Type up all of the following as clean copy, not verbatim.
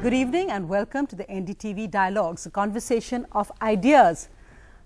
Good evening and welcome to the NDTV Dialogues, a conversation of ideas.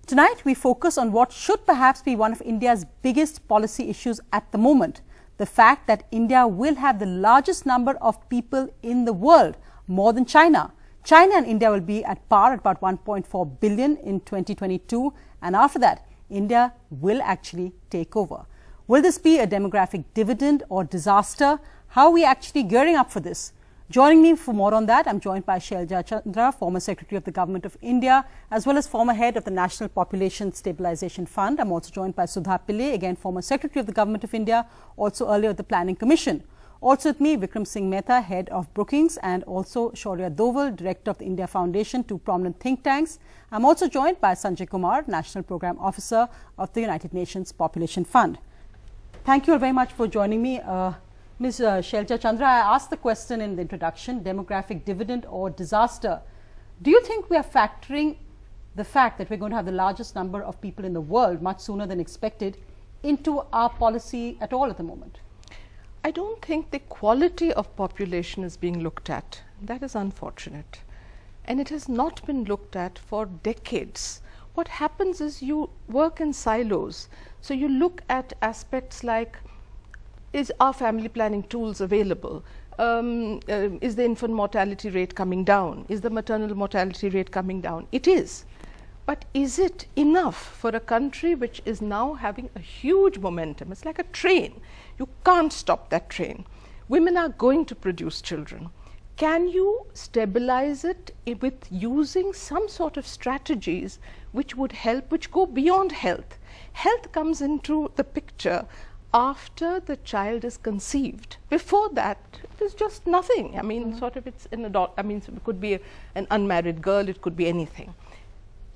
Tonight we focus on what should perhaps be one of India's biggest policy issues at the moment. The fact that India will have the largest number of people in the world, more than China. China and India will be at par at about 1.4 billion in 2022, and after that, India will actually take over. Will this be a demographic dividend or disaster? How are we actually gearing up for this? Joining me for more on that, I'm joined by Shailaja Chandra, former Secretary of the Government of India, as well as former head of the National Population Stabilisation Fund. I'm also joined by Sudha Pillai, again former Secretary of the Government of India, also earlier of the Planning Commission. Also with me, Vikram Singh Mehta, head of Brookings, and also Shaurya Doval, director of the India Foundation, two prominent think tanks. I'm also joined by Sanjay Kumar, National Program Officer of the United Nations Population Fund. Thank you all very much for joining me. Ms. Shailaja Chandra, I asked the question in the introduction, demographic dividend or disaster. Do you think we are factoring the fact that we're going to have the largest number of people in the world much sooner than expected into our policy at all at the moment? I don't think the quality of population is being looked at. That is unfortunate. And it has not been looked at for decades. What happens is you work in silos. So you look at aspects like, is our family planning tools available? Is the infant mortality rate coming down? Is the maternal mortality rate coming down? It is. But is it enough for a country which is now having a huge momentum? It's like a train. You can't stop that train. Women are going to produce children. Can you stabilize it with using some sort of strategies which would help, which go beyond health? Health comes into the picture after the child is conceived. Before that, it is just nothing. I mean, sort of it's an adult, I mean, it could be an unmarried girl, it could be anything.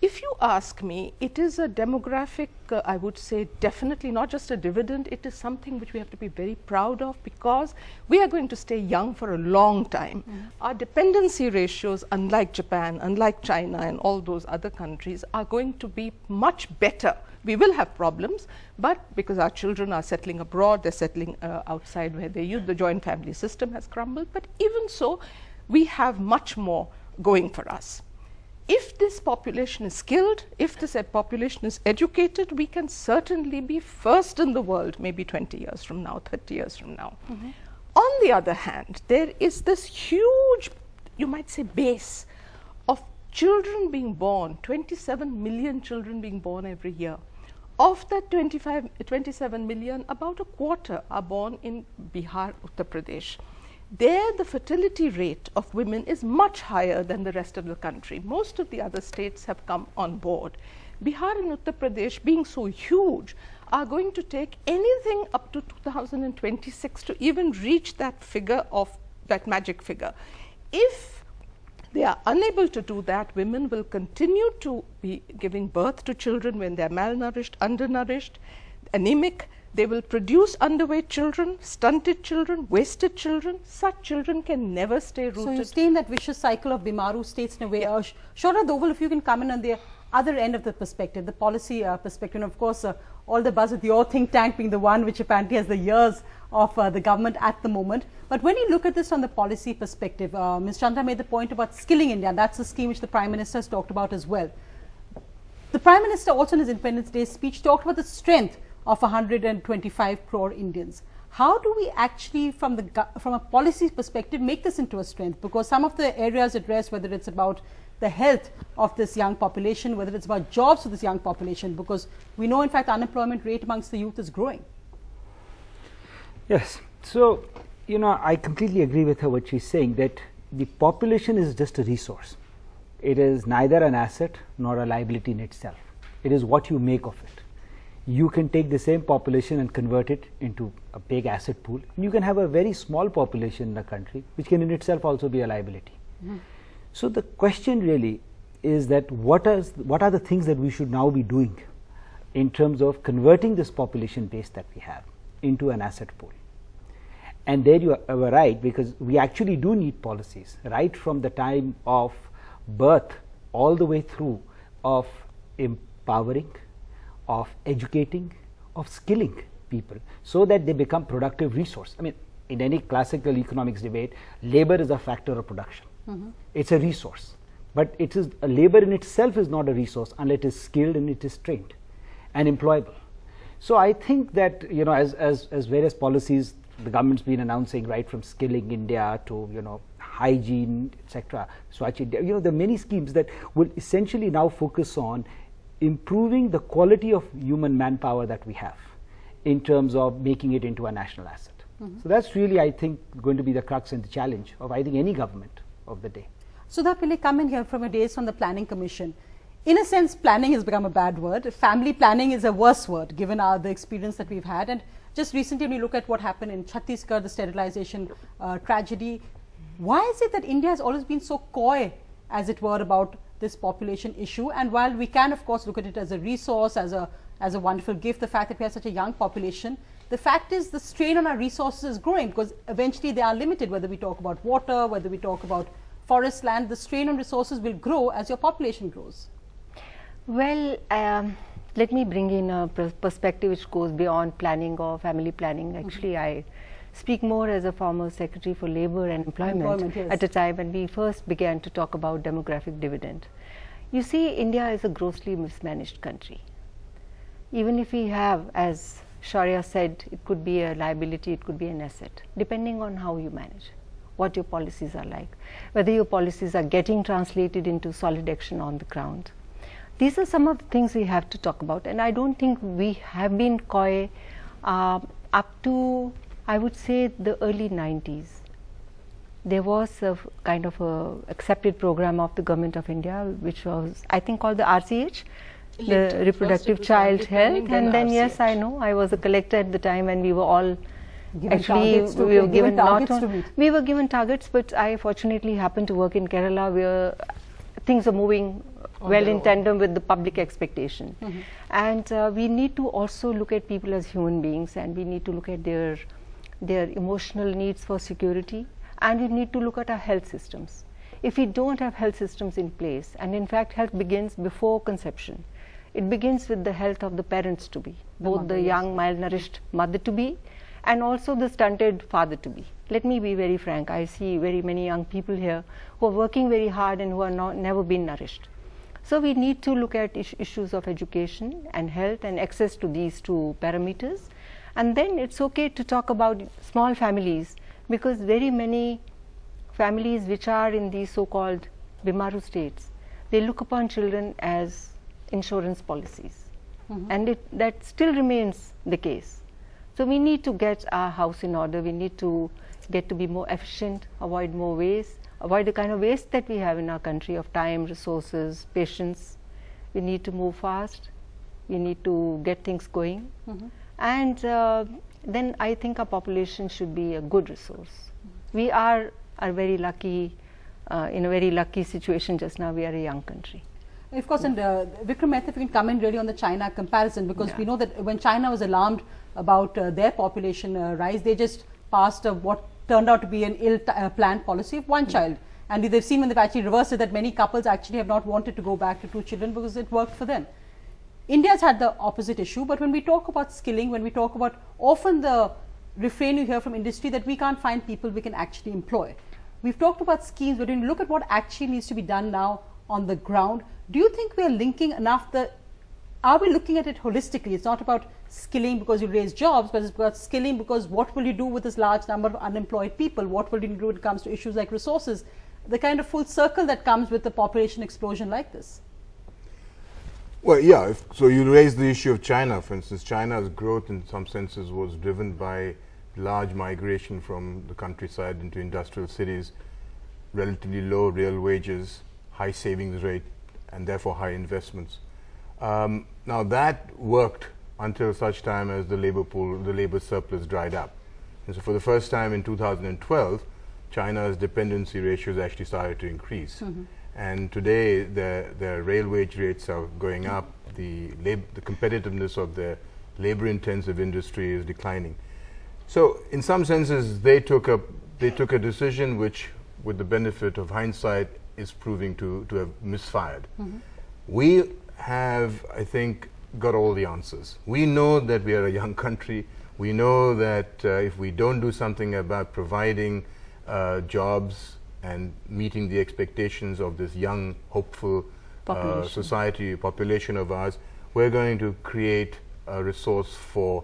If you ask me, it is a demographic, I would say definitely not just a dividend, it is something which we have to be very proud of because we are going to stay young for a long time. Our dependency ratios, unlike Japan, unlike China and all those other countries, are going to be much better. We will have problems, but because our children are settling abroad, they're settling outside where they use, the joint family system has crumbled, but even so, we have much more going for us. If this population is skilled, if this population is educated, we can certainly be first in the world, maybe 20 years from now, 30 years from now. On the other hand, there is this huge, you might say, base of children being born, 27 million children being born every year. Of that 27 million, about a quarter are born in Bihar, Uttar Pradesh. There, the fertility rate of women is much higher than the rest of the country. Most of the other states have come on board. Bihar and Uttar Pradesh, being so huge, are going to take anything up to 2026 to even reach that figure of that magic figure. If they are unable to do that, women will continue to be giving birth to children when they are malnourished, undernourished, anemic. They will produce underweight children, stunted children, wasted children. Such children can never stay rooted. So you stay in that vicious cycle of Bimaru states in a way. Shaurya Doval, if you can come in on the other end of the perspective, the policy perspective, and of course all the buzz with your think tank being the one which apparently has the years of the government at the moment. But when you look at this from the policy perspective, Ms. Chandra made the point about skilling India, and that's a scheme which the Prime Minister has talked about as well. The Prime Minister also in his Independence Day speech talked about the strength of 125 crore Indians. How do we actually, from a policy perspective, make this into a strength? Because some of the areas addressed, whether it's about the health of this young population, whether it's about jobs for this young population, because we know, in fact, the unemployment rate amongst the youth is growing. Yes. So, you know, I completely agree with her what she's saying, that the population is just a resource. It is neither an asset nor a liability in itself. It is what you make of it. You can take the same population and convert it into a big asset pool. You can have a very small population in a country, which can in itself also be a liability. So the question really is that what are the things that we should now be doing in terms of converting this population base that we have into an asset pool? And there you are right, because we actually do need policies right from the time of birth all the way through, of empowering, of educating, of skilling people so that they become productive resource. I mean, in any classical economics debate, labor is a factor of production. It's a resource. But it is labor in itself is not a resource unless it is skilled and it is trained and employable. So I think that, as various policies the government's been announcing, right from skilling India to hygiene, etc. Swachh India, there are many schemes that will essentially now focus on improving the quality of human manpower that we have in terms of making it into a national asset. So that's really, I think, going to be the crux and the challenge of, I think, any government of the day. Sudha Pillai, coming here from your days from the Planning Commission. In a sense, planning has become a bad word. Family planning is a worse word, given the experience that we've had. And just recently, when you look at what happened in Chhattisgarh, the sterilization tragedy, why is it that India has always been so coy, as it were, about this population issue? And while we can, of course, look at it as a resource, as a wonderful gift, the fact that we have such a young population, the fact is the strain on our resources is growing, because eventually they are limited, whether we talk about water, whether we talk about forest land, the strain on resources will grow as your population grows. Well, let me bring in a perspective which goes beyond planning or family planning. Actually, I speak more as a former Secretary for Labour and Employment yes. At a time when we first began to talk about demographic dividend. You see, India is a grossly mismanaged country. Even if we have, as Shaurya said, it could be a liability, it could be an asset, depending on how you manage, what your policies are like, whether your policies are getting translated into solid action on the ground. These are some of the things we have to talk about, and I don't think we have been coy up to, I would say, the early 90s. There was a kind of a accepted program of the Government of India, which was, I think, called the RCH, the Reproductive Child Health, and then RCH. Yes, I know, I was a collector at the time, and we were all we were given targets, but I fortunately happened to work in Kerala, where things are moving well in tandem with the public expectation. And we need to also look at people as human beings, and we need to look at their emotional needs for security, and we need to look at our health systems. If we don't have health systems in place, and in fact health begins before conception, it begins with the health of the parents to be, both the young malnourished mother to be and also the stunted father to be. Let me be very frank, I see very many young people here who are working very hard and who are never been nourished. So we need to look at issues of education and health and access to these two parameters. And then it's okay to talk about small families, because very many families which are in these so-called Bimaru states, they look upon children as insurance policies. And that still remains the case. So we need to get our house in order, we need to get to be more efficient, avoid more waste, avoid the kind of waste that we have in our country of time, resources, patience. We need to move fast, we need to get things going. And then I think our population should be a good resource. We are very lucky, in a very lucky situation just now. We are a young country. Of course, and Vikram Mehta, if you can come in really on the China comparison, because we know that when China was alarmed about their population rise, they just passed what turned out to be an ill-planned policy of one child. And they've seen, when they've actually reversed it, that many couples actually have not wanted to go back to 2 children because it worked for them. India's had the opposite issue, but when we talk about skilling, when we talk about, often the refrain you hear from industry that we can't find people we can actually employ. We've talked about schemes, but when you look at what actually needs to be done now on the ground, do you think we are linking enough are we looking at it holistically? It's not about skilling because you raise jobs, but it's about skilling because what will you do with this large number of unemployed people? What will you do when it comes to issues like resources? The kind of full circle that comes with the population explosion like this. Well, yeah, so you raised the issue of China, for instance. China's growth in some senses was driven by large migration from the countryside into industrial cities, relatively low real wages, high savings rate, and therefore high investments. Now that worked until such time as the labor surplus dried up. And so for the first time in 2012, China's dependency ratios actually started to increase. And today their real wage rates are going up, the competitiveness of the labor intensive industry is declining. So in some senses they took a decision which, with the benefit of hindsight, is proving to have misfired. We have, I think, got all the answers. We know that we are a young country. We know that if we don't do something about providing jobs and meeting the expectations of this young, hopeful population of ours, we're going to create a resource for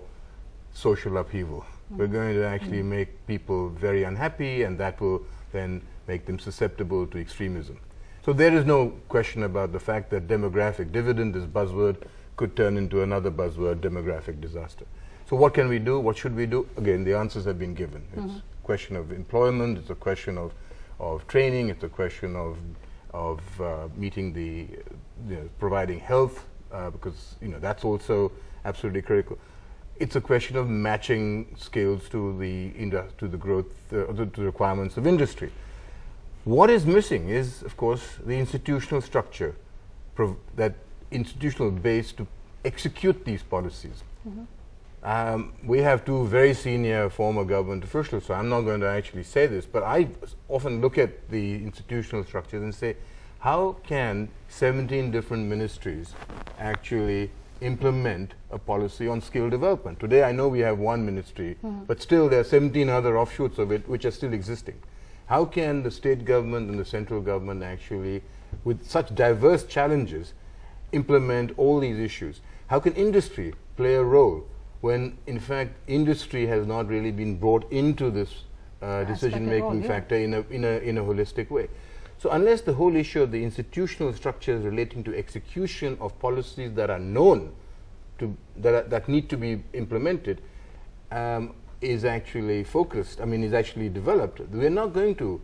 social upheaval. We're going to actually make people very unhappy, and that will then make them susceptible to extremism. So there is no question about the fact that demographic dividend, this buzzword, could turn into another buzzword, demographic disaster. So what can we do? What should we do? Again, the answers have been given. It's a question of employment, it's a question of training, it's a question of meeting the, providing health, because that's also absolutely critical. It's a question of matching skills to the growth, to the requirements of industry. What is missing is, of course, the institutional structure, that institutional base to execute these policies. We have two very senior former government officials, so I'm not going to actually say this, but I often look at the institutional structures and say, how can 17 different ministries actually implement a policy on skill development? Today I know we have one ministry, but still there are 17 other offshoots of it which are still existing. How can the state government and the central government actually, with such diverse challenges, implement all these issues? How can industry play a role when in fact industry has not really been brought into this decision-making factor in a holistic way? So unless the whole issue of the institutional structures relating to execution of policies that are known to, that need to be implemented, is actually focused, is actually developed, we're not going to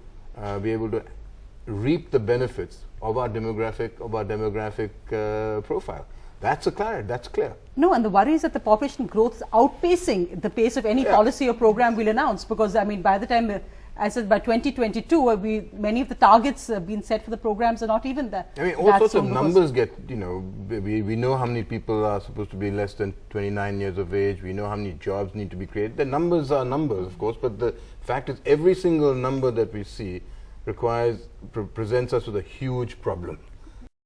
be able to reap the benefits of our demographic profile. That's clear. No, and the worry is that the population growth is outpacing the pace of any policy or program we'll announce, because by the time, I said by 2022, many of the targets being set for the programs are not even there. All sorts of numbers get, we know how many people are supposed to be less than 29 years of age, we know how many jobs need to be created. The numbers are numbers, of course, but the fact is every single number that we see presents us with a huge problem.